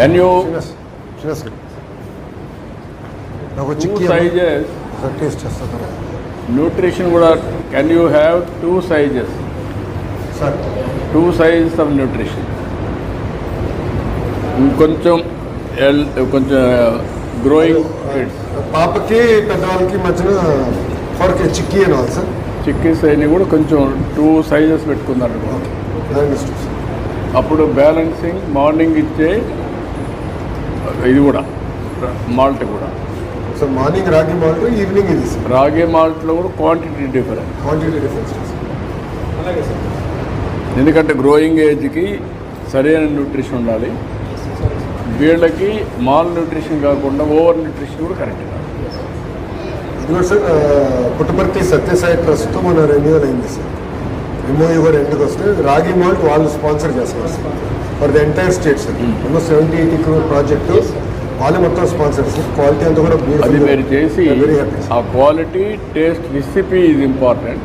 Can you two sizes taste చేస్తాను nutrition కూడా? Can you have two sizes? Sir Two sizes of nutrition. కొంచెం కొంచెం growing kids పాపకి పెద్దవాళ్ళకి మధ్యన ఫర్ చిక్కీ అని వాళ్ళు సార్ చిక్కీస్ అయినా కూడా కొంచెం 2 సైజెస్ పెట్టుకున్నారు. అప్పుడు బ్యాలెన్సింగ్ మార్నింగ్ ఇచ్చే ఇది కూడా మాల్ట్ కూడా. సో మార్నింగ్ రాగి మాల్ట్, ఈవినింగ్ ఇది సార్. రాగి మాల్ట్లో కూడా క్వాంటిటీ డిఫరెన్స్. అలాగే సార్. ఎందుకంటే గ్రోయింగ్ ఏజ్కి సరైన న్యూట్రిషన్ ఉండాలి. వీళ్ళకి మాల్ న్యూట్రిషన్ కాకుండా ఓవర్ న్యూట్రిషన్ కూడా కరెక్ట్ కాదు. ఇది కూడా సార్ పుట్టపర్తి సత్యసాయి ట్రస్ట్తో మన రెన్యూవల్ అయింది సార్. ఎంఓయూ కూడా ఎందుకు వస్తే రాగి మాల్ట్ వాళ్ళు స్పాన్సర్ చేస్తారు sir for the entire state sir. Almost 70-80 crore project వాళ్ళే మొత్తం స్పాన్సర్ సార్. క్వాలిటీ అంతా కూడా అది మీరు చేసి ఆ క్వాలిటీ టేస్ట్ రెసిపీ ఇది ఇంపార్టెంట్.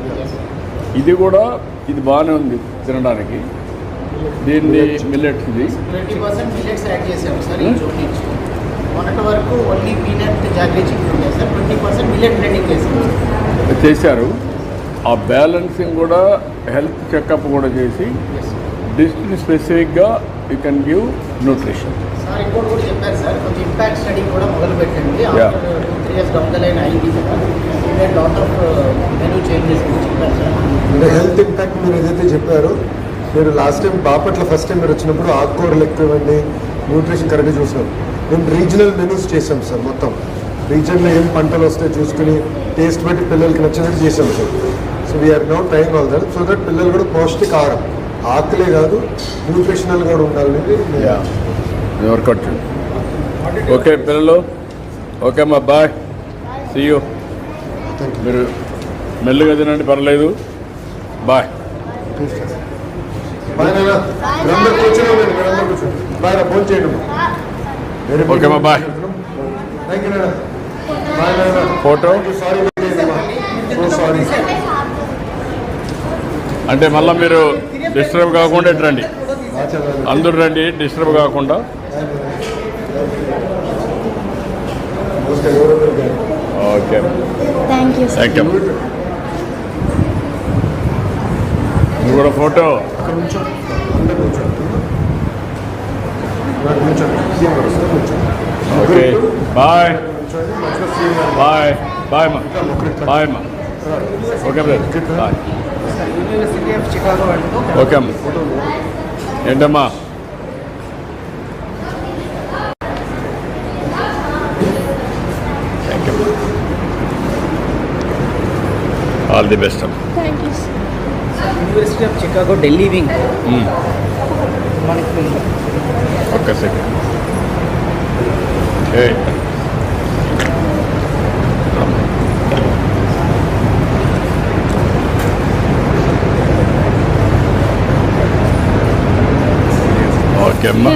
ఇది కూడా ఇది బాగానే ఉంది తినడానికి. దీన్ని మిల్లెట్స్ ఇది 20% మిల్లెట్స్ యాడ్ చేసాము సార్. మొన్నటి వరకు ఓన్లీ పీనట్ జాగ్రీ చికెన్ ఉంది సార్. 20% మిల్లెట్ బ్లెండింగ్ చేశారు. ఆ బ్యాలెన్సింగ్ కూడా హెల్త్ చెకప్ కూడా చేసి డిస్ట్రిక్ట్ స్పెసిఫిక్గా you can give nutrition. Sir ఇంకోటి కూడా చెప్పారు సార్, కొంచెం ఇంపాక్ట్ స్టడీ కూడా మొదలు పెట్టండి. 2-3 years డౌన్ ద లైన్ అయింది sir. Lot of menu changes చెప్పారు సార్. అంటే హెల్త్ ఇంపాక్ట్ మీరు ఏదైతే చెప్పారో, మీరు last time Bapatla first time మీరు వచ్చినప్పుడు ఆకుకూరలు ఎక్కువ ఇవ్వండి, న్యూట్రిషన్ కరెక్ట్గా చూసినాం. మేము రీజనల్ మెనూస్ చేసాం సార్. మొత్తం రీజన్లో ఏం పంటలు వస్తాయో చూసుకుని టేస్ట్ బట్టి పిల్లలకి నచ్చినట్టు చేసాం sir. So we're now trying all that so that పిల్లలు కూడా పౌష్టికాహారం ఆకులే కాదు న్యూట్రిషనల్ కూడా ఉండాలనేది వర్కౌట్. ఓకే పిల్లలు, ఓకే అమ్మా, బాయ్, సీ యూ. మీరు మెల్లిగా తినండి, పర్లేదు, బాయ్. ఓకే అమ్మా, బాయ్. ఫోటో అంటే మళ్ళీ మీరు డిస్టర్బ్ కాకుండా ఇటు రండి, అందరూ రండి, డిస్టర్బ్ కాకుండా. Okay, thank you. ఇది కూడా photo. Okay, bye bye bye అమ్మా, బాయ్ అమ్మా. Okay brother, bye. University of Chicago అంటూ ఓకే అమ్మా. ఏంటమ్మా? Thank you, all the best అమ్మా. University of Chicago Delhi wing మనకి ఒక్క సెకండ్. ఓకే అమ్మా.